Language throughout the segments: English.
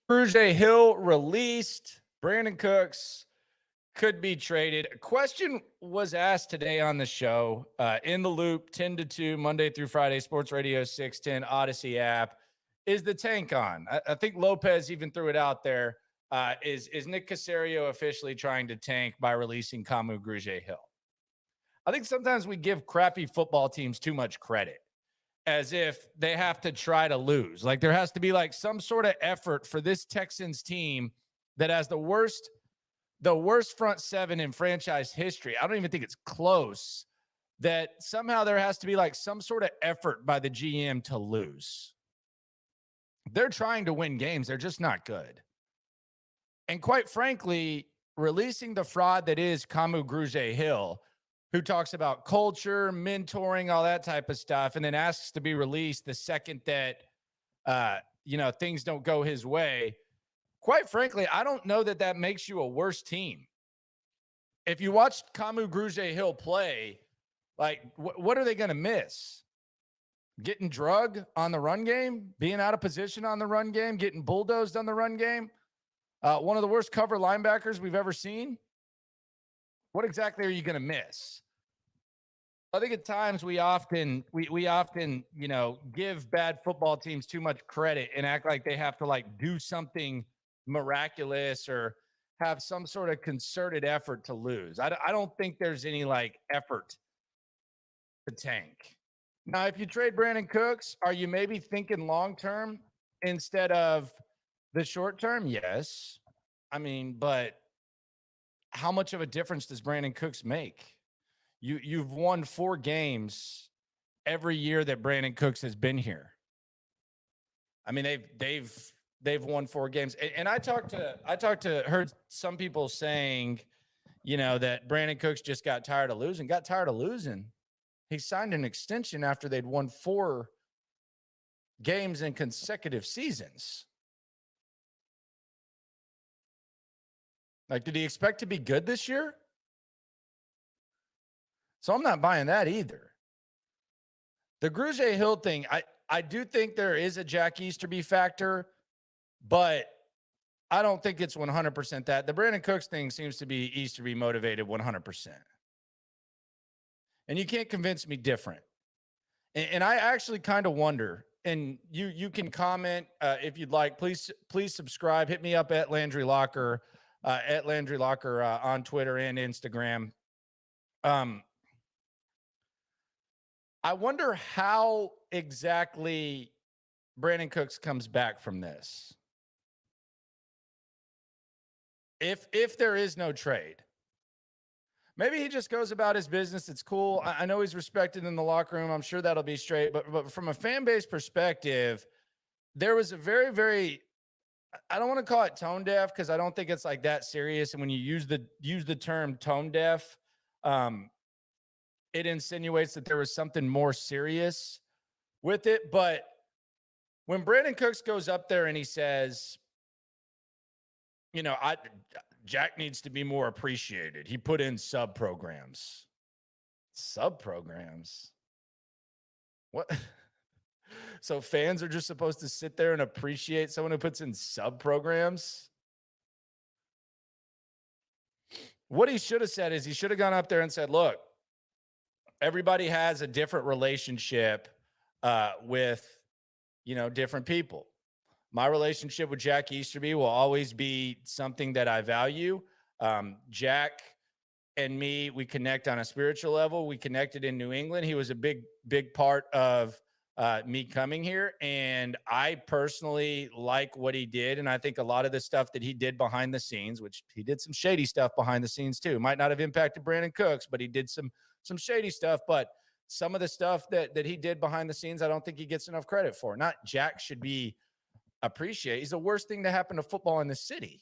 Bruce Hill released. Brandin Cooks could be traded. A question was asked today on the show, in the loop, 10 to 2, Monday through Friday, Sports Radio 610, Odyssey app. Is the tank on? I think Lopez even threw it out there. Is Nick Caserio officially trying to tank by releasing Kamu Grugier-Hill? I think sometimes we give crappy football teams too much credit, as if they have to try to lose. Like there has to be like some sort of effort for this Texans team that has the worst front seven in franchise history. I don't even think it's close. That somehow there has to be like some sort of effort by the GM to lose. They're trying to win games. They're just not good. And quite frankly, releasing the fraud that is Kamu Grugier-Hill, who talks about culture, mentoring, all that type of stuff, and then asks to be released the second that, things don't go his way. Quite frankly, I don't know that that makes you a worse team. If you watched Kamu Grugier-Hill play, like, what are they going to miss? Getting drugged on the run game, being out of position on the run game, getting bulldozed on the run game. One of the worst cover linebackers we've ever seen. What exactly are you going to miss? I think at times we often, give bad football teams too much credit and act like they have to like do something miraculous or have some sort of concerted effort to lose. I don't think there's any like effort to tank. Now, if you trade Brandin Cooks, are you maybe thinking long-term instead of the short term? Yes. I mean, but how much of a difference does Brandin Cooks make? You've won 4 games every year that Brandin Cooks has been here. I mean, they've won 4 games. And heard some people saying, that Brandin Cooks just got tired of losing. He signed an extension after they'd won 4 games in consecutive seasons. Like, did he expect to be good this year? So I'm not buying that either. The Grugier-Hill thing, I do think there is a Jack Easterby factor, but I don't think it's 100% that. The Brandin Cooks thing seems to be Easterby motivated 100%. And you can't convince me different. And I actually kind of wonder, and you can comment if you'd like. Please subscribe. Hit me up at Landry Locker, on Twitter and Instagram. I wonder how exactly Brandin Cooks comes back from this. If there is no trade. Maybe he just goes about his business. It's cool. I know he's respected in the locker room. I'm sure that'll be straight. But from a fan base perspective, there was a very, very, I don't want to call it tone deaf because I don't think it's like that serious. And when you use the term tone deaf, it insinuates that there was something more serious with it. But when Brandin Cooks goes up there and he says, Jack needs to be more appreciated. He put in sub programs. What? So fans are just supposed to sit there and appreciate someone who puts in sub programs? What he should have said is he should have gone up there and said, look, everybody has a different relationship with, different people. My relationship with Jack Easterby will always be something that I value. Jack and me, we connect on a spiritual level. We connected in New England. He was a big, big part of me coming here. And I personally like what he did. And I think a lot of the stuff that he did behind the scenes, which he did some shady stuff behind the scenes too, might not have impacted Brandin Cooks, but he did some shady stuff. But some of the stuff that he did behind the scenes, I don't think he gets enough credit for. Not Jack should be appreciate. He's the worst thing to happen to football in the city.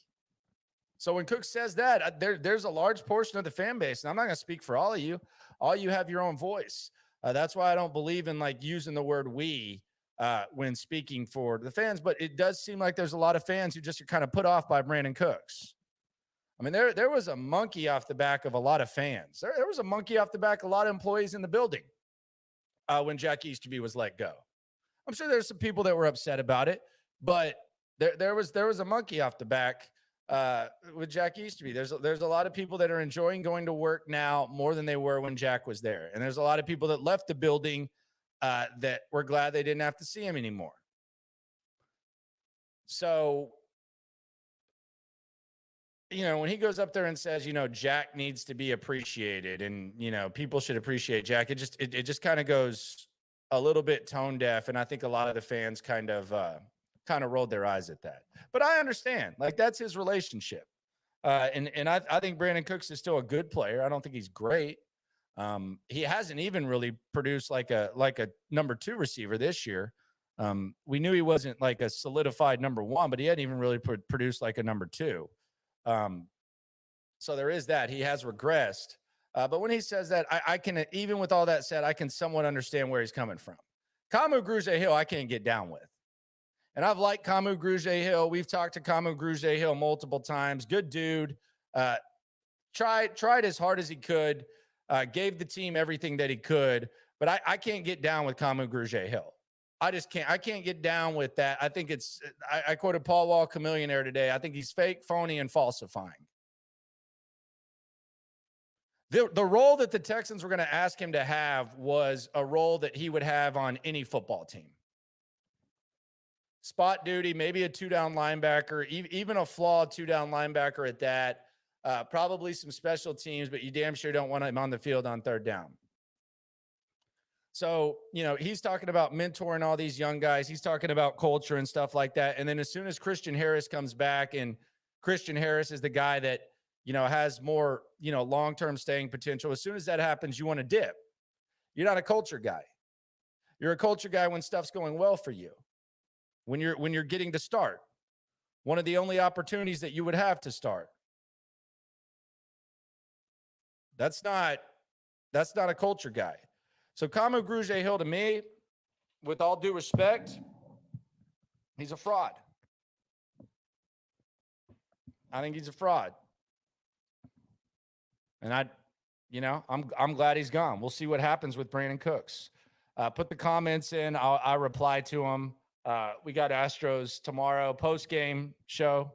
So when Cook says that, there's a large portion of the fan base, and I'm not going to speak for all of you. All you have your own voice. That's why I don't believe in like using the word we when speaking for the fans. But it does seem like there's a lot of fans who just are kind of put off by Brandin Cooks. I mean, there was a monkey off the back of a lot of fans. There was a monkey off the back of a lot of employees in the building when Jack Easterby was let go. I'm sure there's some people that were upset about it. But there was a monkey off the back with Jack Easterby. There's a lot of people that are enjoying going to work now more than they were when Jack was there, and there's a lot of people that left the building that were glad they didn't have to see him anymore. So, when he goes up there and says, Jack needs to be appreciated, and people should appreciate Jack, it just kind of goes a little bit tone deaf, and I think a lot of the fans kind of rolled their eyes at that. But I understand, like, that's his relationship. And I think Brandin Cooks is still a good player. I don't think he's great. He hasn't even really produced like a number 2 receiver this year. We knew he wasn't like a solidified number 1, but he hadn't even really produced like a number 2. So there is that. He has regressed. But when he says that, I can, even with all that said, I can somewhat understand where he's coming from. Kamu Grugier-Hill, I can't get down with. And I've liked Kamu Grugier-Hill. We've talked to Kamu Grugier-Hill multiple times. Good dude. Tried as hard as he could. Gave the team everything that he could. But I can't get down with Kamu Grugier-Hill. I just can't. I can't get down with that. I think it's, I quoted Paul Wall, Chameleonaire today. I think he's fake, phony, and falsifying. The role that the Texans were going to ask him to have was a role that he would have on any football team. Spot duty, maybe a 2-down linebacker, even a flawed 2-down linebacker at that. Probably some special teams, but you damn sure don't want him on the field on 3rd down. So, he's talking about mentoring all these young guys. He's talking about culture and stuff like that. And then as soon as Christian Harris comes back, and Christian Harris is the guy that, has more, long-term staying potential. As soon as that happens, you want to dip. You're not a culture guy. You're a culture guy when stuff's going well for you. When you're getting to start. One of the only opportunities that you would have to start. That's not a culture guy. So Kamu Grugier-Hill, to me, with all due respect, he's a fraud. I think he's a fraud. And I'm glad he's gone. We'll see what happens with Brandin Cooks. Put the comments in. I'll reply to them. We got Astros tomorrow, post-game show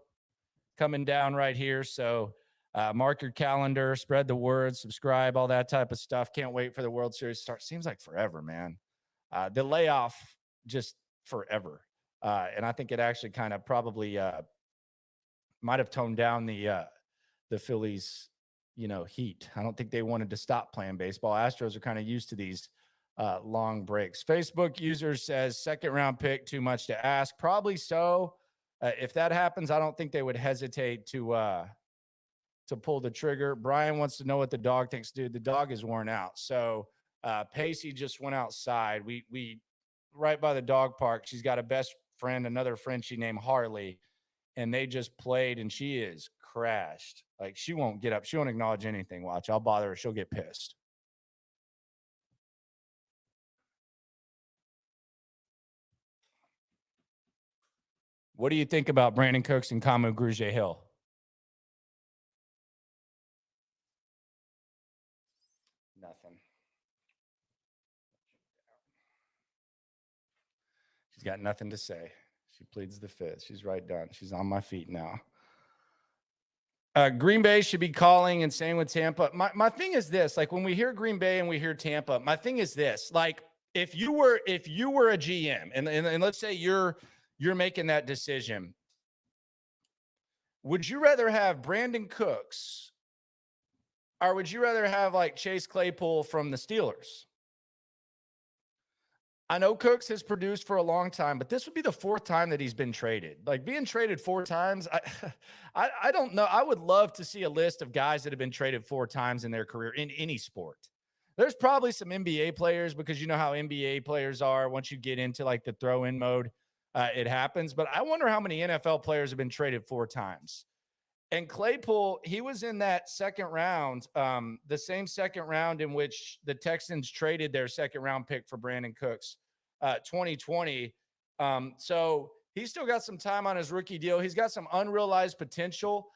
coming down right here. So mark your calendar, spread the word, subscribe, all that type of stuff. Can't wait for the World Series to start. Seems like forever, man. The layoff just forever. And I think it actually kind of probably might have toned down the Phillies, heat. I don't think they wanted to stop playing baseball. Astros are kind of used to these long breaks. Facebook user says 2nd round pick, too much to ask. Probably so. If that happens, I don't think they would hesitate to pull the trigger. Brian wants to know what the dog thinks. Dude, the dog is worn out. So Pacey just went outside. We right by the dog park. She's got a best friend, another friend she named Harley, and they just played, and she is crashed. Like, she won't get up. She won't acknowledge anything. Watch, I'll bother her. She'll get pissed. What do you think about Brandin Cooks and Kamu Grugier-Hill? Nothing. She's got nothing to say. She pleads the fifth. She's right done. She's on my feet now. Green Bay should be calling and saying with Tampa. My thing is this, like, when we hear Green Bay and we hear Tampa, my thing is this, like, if you were a GM and let's say you're making that decision, would you rather have Brandin Cooks or would you rather have like Chase Claypool from the Steelers? I know Cooks has produced for a long time, but this would be the 4th time that he's been traded. Like, being traded 4 times, I don't know. I would love to see a list of guys that have been traded 4 times in their career in any sport. There's probably some NBA players, because you know how NBA players are. Once you get into like the throw-in mode, it happens. But I wonder how many NFL players have been traded 4 times. And Claypool, he was in that 2nd round, the same 2nd round in which the Texans traded their 2nd round pick for Brandin Cooks, 2020. So he's still got some time on his rookie deal. He's got some unrealized potential.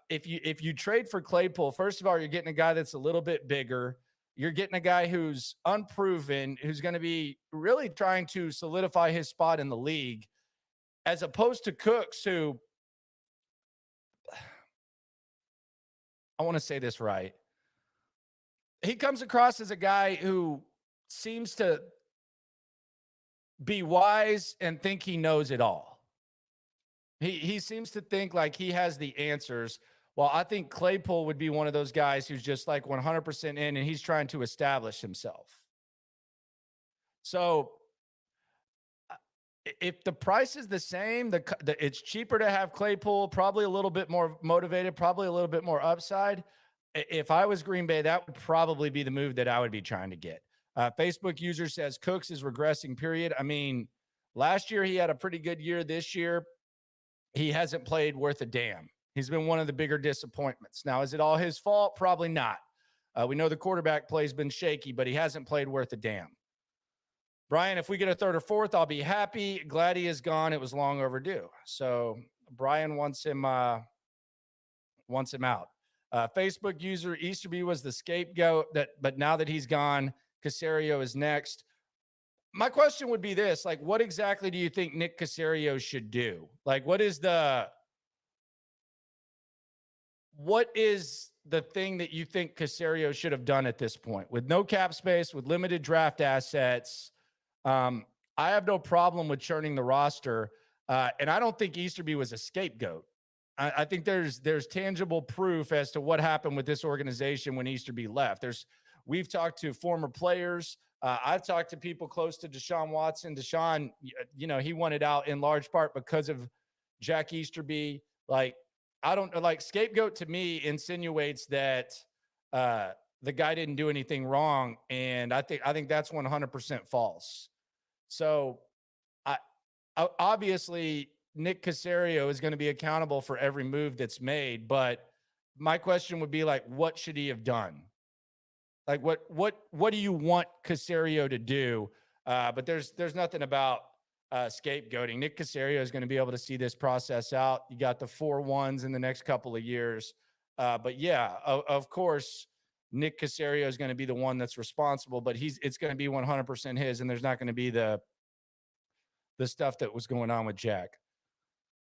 If you trade for Claypool, first of all, you're getting a guy that's a little bit bigger. You're getting a guy who's unproven, who's going to be really trying to solidify his spot in the league. as opposed to Cooks, who, I want to say this right, he comes across as a guy who seems to be wise and think he knows it all. He seems to think like he has the answers. Well, I think Claypool would be one of those guys who's just like 100% in, and he's trying to establish himself. So if the price is the same, it's cheaper to have Claypool, probably a little bit more motivated, probably a little bit more upside. If I was Green Bay, that would probably be the move that I would be trying to get. Facebook user says Cooks is regressing, period. I mean, last year he had a pretty good year. This year, he hasn't played worth a damn. He's been one of the bigger disappointments. Now, is it all his fault? Probably not. We know the quarterback play's been shaky, but he hasn't played worth a damn. Brian, if we get a third or fourth, I'll be happy. Glad he is gone. It was long overdue. So Brian wants him out. Facebook user Easterby was the scapegoat, but now that he's gone, Caserio is next. My question would be this: like, what exactly do you think Nick Caserio should do? Like, what is the thing that you think Caserio should have done at this point? With no cap space, with limited draft assets, I have no problem with churning the roster. And I don't think Easterby was a scapegoat. I think there's tangible proof as to what happened with this organization when Easterby left. We've talked to former players. I've talked to people close to Deshaun Watson. Deshaun, he wanted out in large part because of Jack Easterby. Like, scapegoat to me insinuates that the guy didn't do anything wrong, and I think that's 100% false. So, obviously Nick Caserio is going to be accountable for every move that's made, but my question would be, like, what should he have done? Like, what do you want Caserio to do? But there's nothing about scapegoating. Nick Caserio is going to be able to see this process out. You got the 4 1s in the next couple of years. But yeah, of course, Nick Caserio is going to be the one that's responsible, but it's going to be 100% his, and there's not going to be the stuff that was going on with Jack.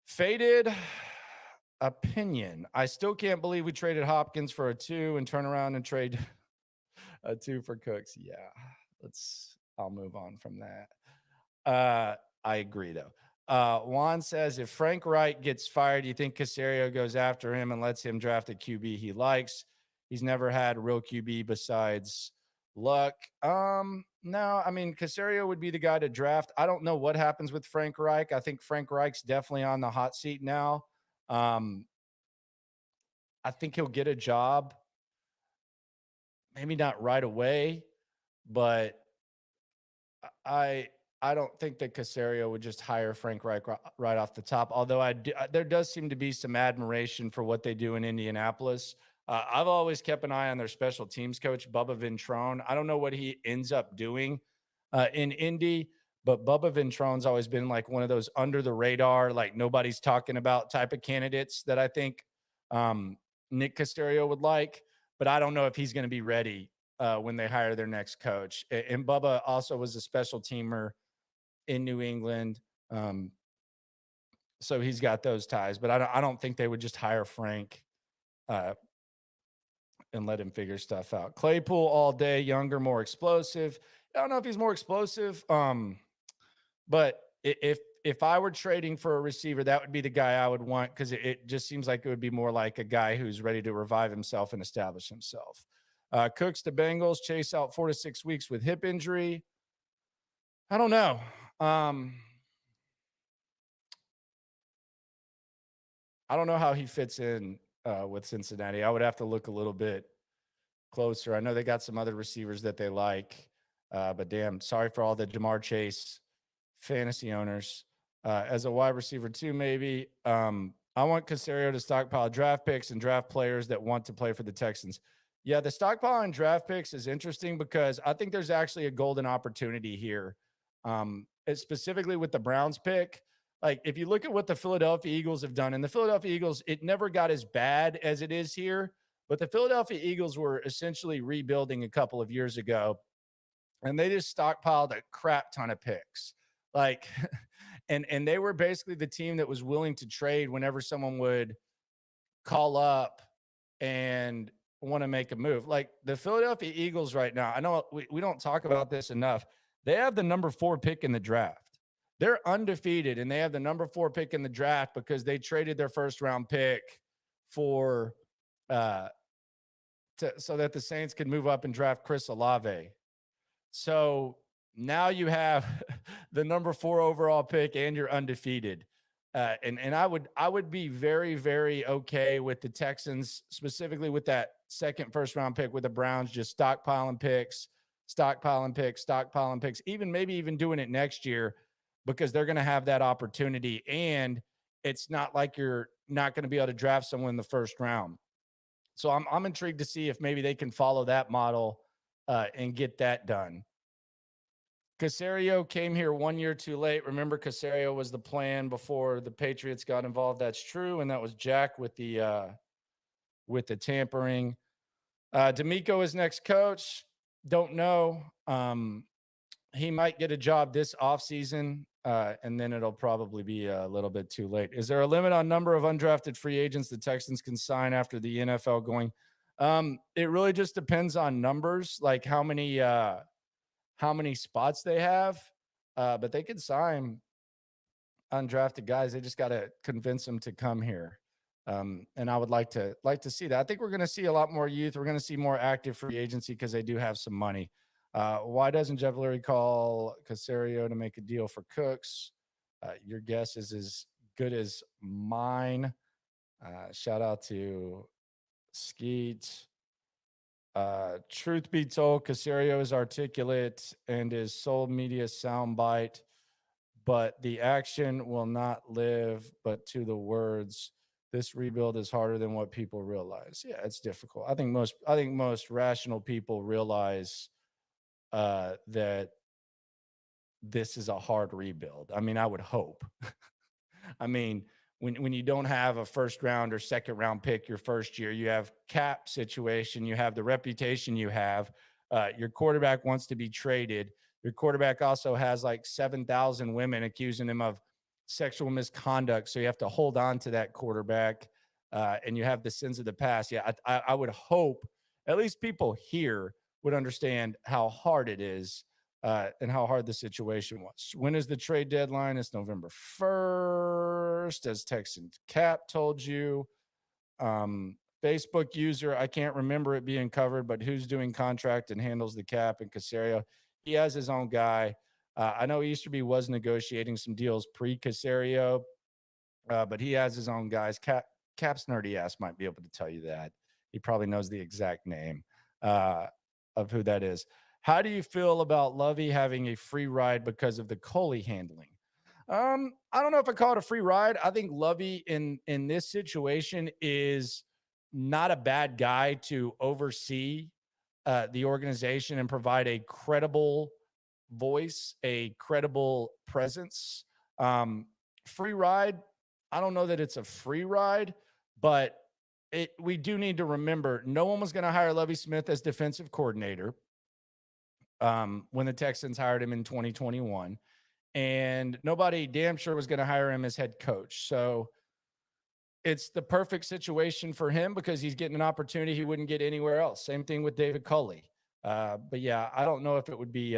Faded opinion. I still can't believe we traded Hopkins for a 2 and turn around and trade a 2 for Cooks. Yeah, I'll move on from that. I agree, though. Juan says, if Frank Reich gets fired, do you think Caserio goes after him and lets him draft a QB he likes? He's never had a real QB besides Luck. No, I mean, Caserio would be the guy to draft. I don't know what happens with Frank Reich. I think Frank Reich's definitely on the hot seat now. I think he'll get a job. Maybe not right away, but I don't think that Caserio would just hire Frank Reich right off the top. Although there does seem to be some admiration for what they do in Indianapolis. I've always kept an eye on their special teams coach, Bubba Ventrone. I don't know what he ends up doing in Indy, but Bubba Ventrone's always been like one of those under the radar, like nobody's talking about type of candidates that I think Nick Caserio would like. But I don't know if he's going to be ready when they hire their next coach. And Bubba also was a special teamer in New England. So he's got those ties, but I don't think they would just hire Frank and let him figure stuff out. Claypool all day, younger, more explosive. I don't know if he's more explosive. But if I were trading for a receiver, that would be the guy I would want, because it just seems like it would be more like a guy who's ready to revive himself and establish himself. Cooks to Bengals, Chase out 4 to 6 weeks with hip injury. I don't know. I don't know how he fits in with Cincinnati. I would have to look a little bit closer. I know they got some other receivers that they like, but damn, sorry for all the Jamar Chase fantasy owners. As a wide receiver too, maybe. I want Caserio to stockpile draft picks and draft players that want to play for the Texans. Yeah, the stockpiling draft picks is interesting because I think there's actually a golden opportunity here, specifically with the Browns pick. Like, if you look at what the Philadelphia Eagles have done, and the Philadelphia Eagles, it never got as bad as it is here, but the Philadelphia Eagles were essentially rebuilding a couple of years ago, and they just stockpiled a crap ton of picks. Like, And they were basically the team that was willing to trade whenever someone would call up and want to make a move. Like the Philadelphia Eagles right now, I know we don't talk about this enough. They have the number 4 pick in the draft. They're undefeated, and they have the number 4 pick in the draft because they traded their first round pick for so that the Saints could move up and draft Chris Olave. So now you have the number 4 overall pick and you're undefeated. And I would be very, very okay with the Texans, specifically with that second first round pick with the Browns, just stockpiling picks, even maybe even doing it next year because they're going to have that opportunity. And it's not like you're not going to be able to draft someone in the first round. So I'm intrigued to see if maybe they can follow that model and get that done. Caserio came here 1 year too late. Remember, Caserio was the plan before the Patriots got involved. That's true, and that was Jack with the tampering. D'Amico is next coach. Don't know. He might get a job this offseason, and then it'll probably be a little bit too late. Is there a limit on number of undrafted free agents the Texans can sign after the NFL going? It really just depends on numbers, like how many spots they have, but they could sign undrafted guys. They just got to convince them to come here. And I would like to see that. I think we're going to see a lot more youth. We're going to see more active free agency because they do have some money. Why doesn't Jeff Lurie call Caserio to make a deal for Cooks? Your guess is as good as mine. Shout out to Skeet. Truth be told, Caserio is articulate and is sold media soundbite, but the action will not live but to the words. This rebuild is harder than what people realize. Yeah, it's difficult. I think most rational people realize that this is a hard rebuild. I mean, I would hope. I mean, when you don't have a first round or second round pick your first year, you have cap situation, you have the reputation you have, your quarterback wants to be traded. Your quarterback also has like 7,000 women accusing him of sexual misconduct. So you have to hold on to that quarterback, and you have the sins of the past. Yeah, I would hope at least people here would understand how hard it is and how hard the situation was. When is the trade deadline? It's November 1st, as Texans Cap told you. Facebook user, I can't remember it being covered, but who's doing contract and handles the cap and Caserio? He has his own guy. I know Easterby was negotiating some deals pre-Caserio, but he has his own guys. Cap's nerdy ass might be able to tell you that. He probably knows the exact name of who that is. How do you feel about Lovey having a free ride because of the Coley handling? I don't know if I call it a free ride. I think Lovey in this situation is not a bad guy to oversee the organization and provide a credible voice, a credible presence. Free ride, I don't know that it's a free ride, but we do need to remember no one was going to hire Lovie Smith as defensive coordinator when the Texans hired him in 2021, and nobody damn sure was going to hire him as head coach. So it's the perfect situation for him because he's getting an opportunity he wouldn't get anywhere else. Same thing with David Culley. But yeah, I don't know if it would be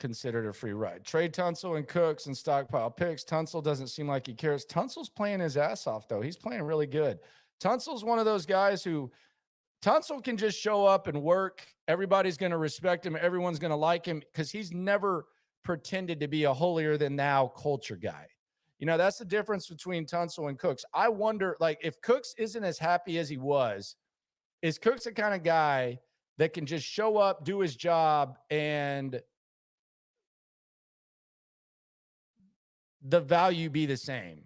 considered a free ride. Trade Tunsil and Cooks and stockpile picks. Tunsil doesn't seem like he cares. Tunsil's playing his ass off, though. He's playing really good. Tunsil's one of those guys who Tunsil can just show up and work. Everybody's going to respect him. Everyone's going to like him because he's never pretended to be a holier than thou culture guy. You know, that's the difference between Tunsil and Cooks. I wonder, like, if Cooks isn't as happy as he was, is Cooks the kind of guy that can just show up, do his job, and the value be the same?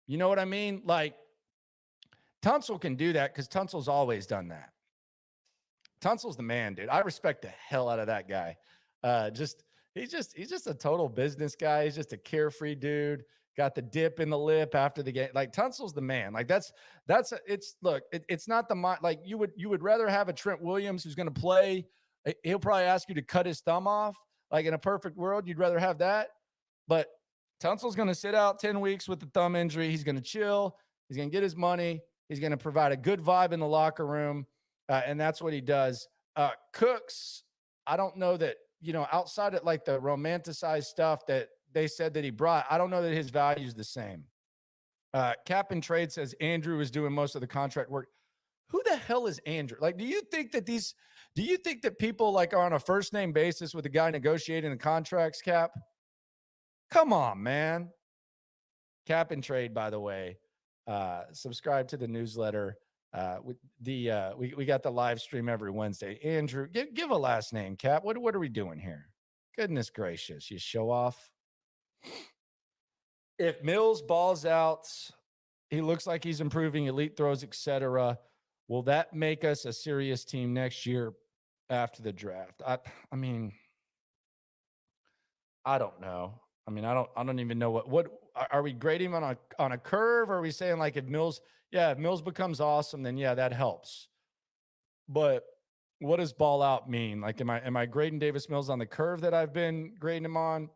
You know what I mean? Like, Tunsil can do that because Tunsil's always done that. Tunsil's the man, dude. I respect the hell out of that guy. He's just a total business guy. He's just a carefree dude. Got the dip in the lip after the game. Like, Tunsil's the man. Like, it's not the, like, you would rather have a Trent Williams who's going to play. He'll probably ask you to cut his thumb off. Like in a perfect world, you'd rather have that. But Tunsil's going to sit out 10 weeks with the thumb injury. He's going to chill. He's going to get his money. He's going to provide a good vibe in the locker room. And that's what he does. Cooks, I don't know that, outside of like the romanticized stuff that they said that he brought, I don't know that his value is the same. Cap and Trade says Andrew is doing most of the contract work. Who the hell is Andrew? Like, do you think that people like are on a first name basis with the guy negotiating the contracts, Cap? Come on, man. Cap and Trade, by the way. Subscribe to the newsletter. We got the live stream every Wednesday. Andrew, give a last name, Cap. What are we doing here? Goodness gracious, you show off. If Mills balls out, he looks like he's improving, elite throws, etc. Will that make us a serious team next year after the draft? I mean, I don't know. I mean, I don't even know what are we grading on a curve? Or are we saying like if Mills becomes awesome, then yeah, that helps. But what does ball out mean? Like, am I grading Davis Mills on the curve that I've been grading him on?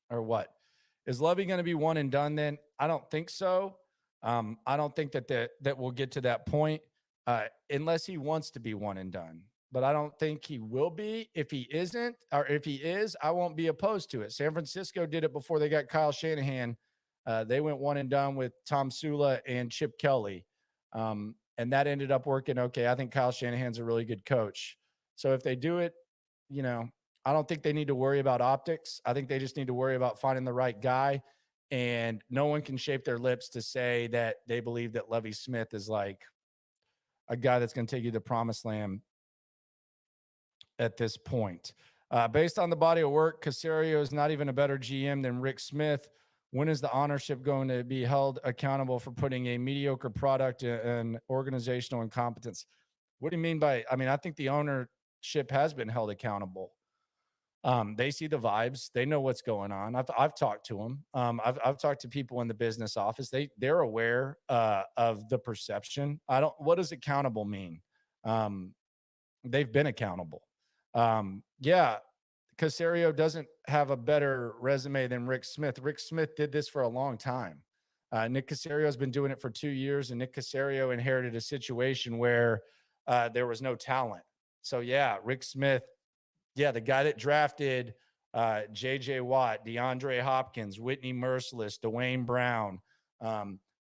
Or what? Is Lovey going to be one and done then? I don't think so. I don't think that we'll get to that point unless he wants to be one and done. But I don't think he will be. If he isn't, or if he is, I won't be opposed to it. San Francisco did it before they got Kyle Shanahan. They went one and done with Tom Sula and Chip Kelly. And that ended up working okay. I think Kyle Shanahan's a really good coach. So if they do it, I don't think they need to worry about optics. I think they just need to worry about finding the right guy. And no one can shape their lips to say that they believe that Lovie Smith is like a guy that's going to take you to the promised land at this point. Based on the body of work, Caserio is not even a better GM than Rick Smith. When is the ownership going to be held accountable for putting a mediocre product and organizational incompetence? What do you mean by, I think the ownership has been held accountable. They see the vibes. They know what's going on. I've talked to them. I've talked to people in the business office. They're aware of the perception. What does accountable mean? They've been accountable. Caserio doesn't have a better resume than Rick Smith. Rick Smith did this for a long time. Nick Caserio has been doing it for 2 years, and Nick Caserio inherited a situation where there was no talent. So Rick Smith, the guy that drafted J.J. Watt, DeAndre Hopkins, Whitney Merciless, Dwayne Brown,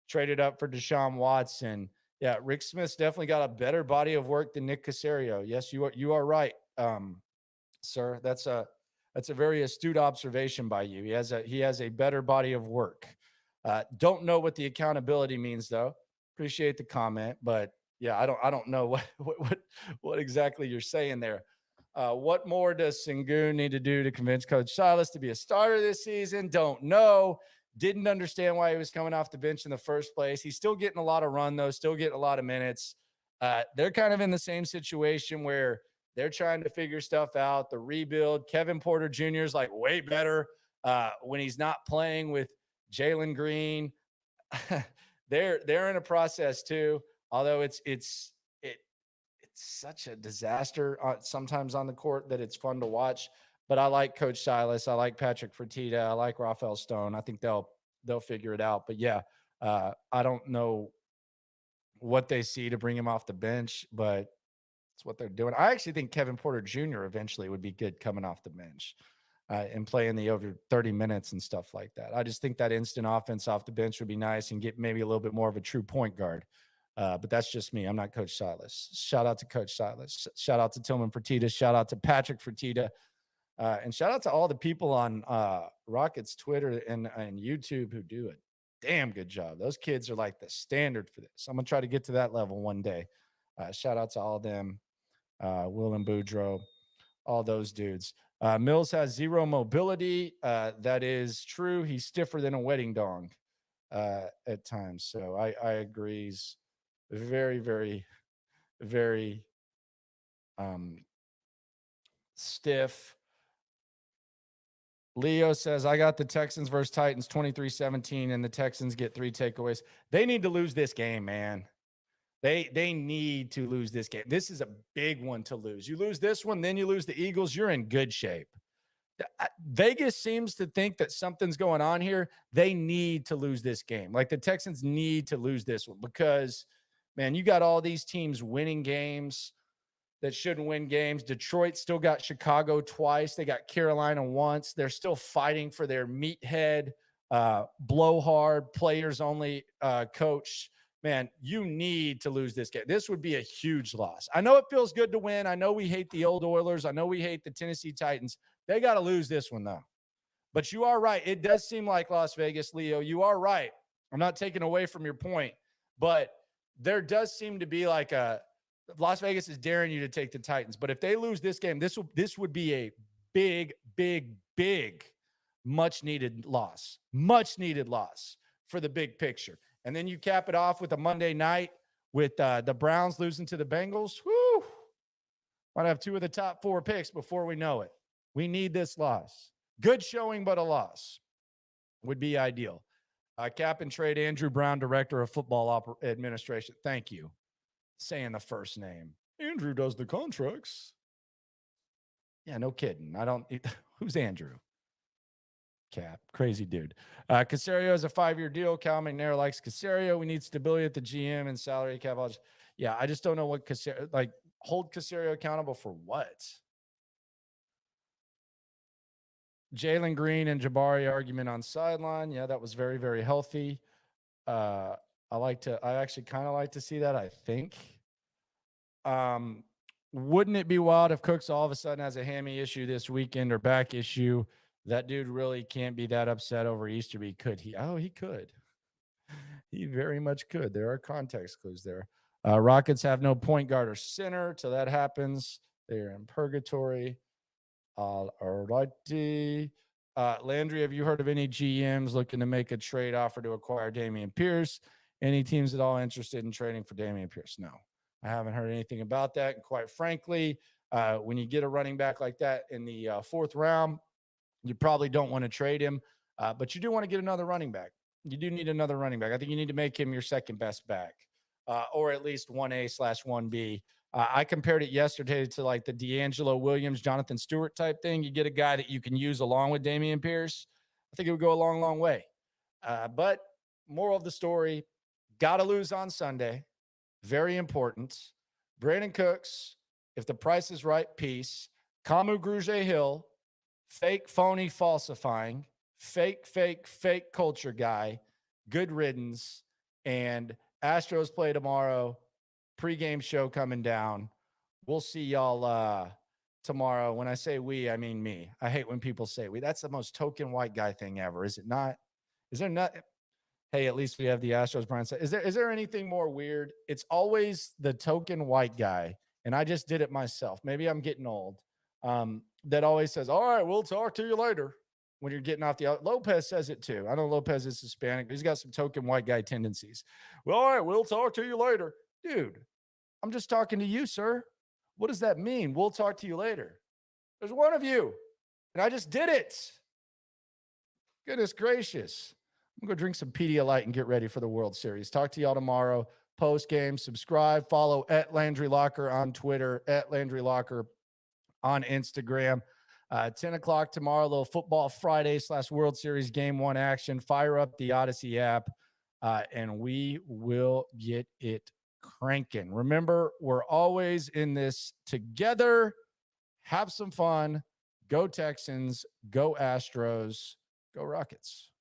traded up for Deshaun Watson. Yeah, Rick Smith's definitely got a better body of work than Nick Caserio. Yes, you are right, sir. That's a very astute observation by you. He has a better body of work. Don't know what the accountability means though. Appreciate the comment, but I don't know what exactly you're saying there. What more does Sengun need to do to convince Coach Silas to be a starter this season? Don't know. Didn't understand why he was coming off the bench in the first place. He's still getting a lot of run, though, still getting a lot of minutes. They're kind of in the same situation where they're trying to figure stuff out. The rebuild. Kevin Porter Jr. is like way better when he's not playing with Jalen Green. They're in a process too, although it's such a disaster sometimes on the court that it's fun to watch. But I like Coach Silas. I like Patrick Fertitta. I like Rafael Stone. I think they'll figure it out. But I don't know what they see to bring him off the bench, but it's what they're doing. I actually think Kevin Porter Jr. eventually would be good coming off the bench and playing the over 30 minutes and stuff like that. I just think that instant offense off the bench would be nice and get maybe a little bit more of a true point guard. But that's just me. I'm not Coach Silas. Shout out to Coach Silas. Shout out to Tillman Fertitta. Shout out to Patrick Fertitta. And shout out to all the people on Rockets Twitter and YouTube who do a damn good job. Those kids are like the standard for this. I'm going to try to get to that level one day. Shout out to all of them. Will and Boudreaux, all those dudes. Mills has zero mobility. That is true. He's stiffer than a wedding dong at times. So I agree. He's very, very, very stiff. Leo says, I got the Texans versus Titans 23-17, and the Texans get 3 takeaways. They need to lose this game, man. They need to lose this game. This is a big one to lose. You lose this one, then you lose the Eagles. You're in good shape. Vegas seems to think that something's going on here. They need to lose this game. Like the Texans need to lose this one because, man, you got all these teams winning games that shouldn't win games. Detroit still got Chicago twice. They got Carolina once. They're still fighting for their meathead, blowhard, players only coach. Man, you need to lose this game. This would be a huge loss. I know it feels good to win. I know we hate the old Oilers. I know we hate the Tennessee Titans. They got to lose this one, though. But you are right. It does seem like Las Vegas, Leo. You are right. I'm not taking away from your point, but there does seem to be like a Las Vegas is daring you to take the Titans. But if they lose this game, this would be a big, big, big, much needed loss for the big picture. And then you cap it off with a Monday night with the Browns losing to the Bengals. Whoo! Might have 2 of the top 4 picks before we know it. We need this loss. Good showing, but a loss would be ideal. Cap and trade Andrew Brown, Director of Football Administration. Thank you. Saying the first name. Andrew does the contracts. Yeah, no kidding. Who's Andrew? Cap. Crazy dude. Caserio is a 5-year deal. Cal McNair likes Caserio. We need stability at the GM and salary cap. Yeah, I just don't know what Caserio, like, hold Caserio accountable for what? Jalen Green and Jabari argument on sideline. Yeah, that was very, very healthy. I actually kind of like to see that, I think. Wouldn't it be wild if Cooks all of a sudden has a hammy issue this weekend or back issue? That dude really can't be that upset over Easterby, could he? Oh, he could. He very much could. There are context clues there. Rockets have no point guard or center till that happens. They're in purgatory. All righty. Landry, have you heard of any GMs looking to make a trade offer to acquire Dameon Pierce? Any teams at all interested in trading for Dameon Pierce? No, I haven't heard anything about that. And quite frankly, when you get a running back like that in the 4th round, you probably don't want to trade him, but you do want to get another running back. You do need another running back. I think you need to make him your second best back, or at least 1A/1B. I compared it yesterday to like the D'Angelo Williams, Jonathan Stewart type thing. You get a guy that you can use along with Dameon Pierce. I think it would go a long, long way. But moral of the story, got to lose on Sunday. Very important. Brandin Cooks, if the price is right, peace. Kamu Grugier-Hill, fake, phony, falsifying, fake culture guy, good riddance, and Astros play tomorrow. Pre-game show coming down. We'll see y'all tomorrow. When I say we, I mean me. I hate when people say we. That's the most token white guy thing ever, is it not? Is there not? Hey, at least we have the Astros. Brian said, is there anything more weird? It's always the token white guy, and I just did it myself. Maybe I'm getting old. That always says, all right, we'll talk to you later when you're getting off the – Lopez says it too. I know Lopez is Hispanic. He's got some token white guy tendencies. Well, all right, we'll talk to you later. Dude, I'm just talking to you, sir. What does that mean? We'll talk to you later. There's one of you, and I just did it. Goodness gracious. I'm going to drink some Pedialyte and get ready for the World Series. Talk to y'all tomorrow. Post-game, subscribe, follow at Landry Locker on Twitter, at Landry Locker on Instagram. 10 o'clock tomorrow, a little Football Friday / World Series Game 1 action. Fire up the Odyssey app, and we will get it cranking. Remember, we're always in this together. Have some fun. Go Texans. Go Astros. Go Rockets.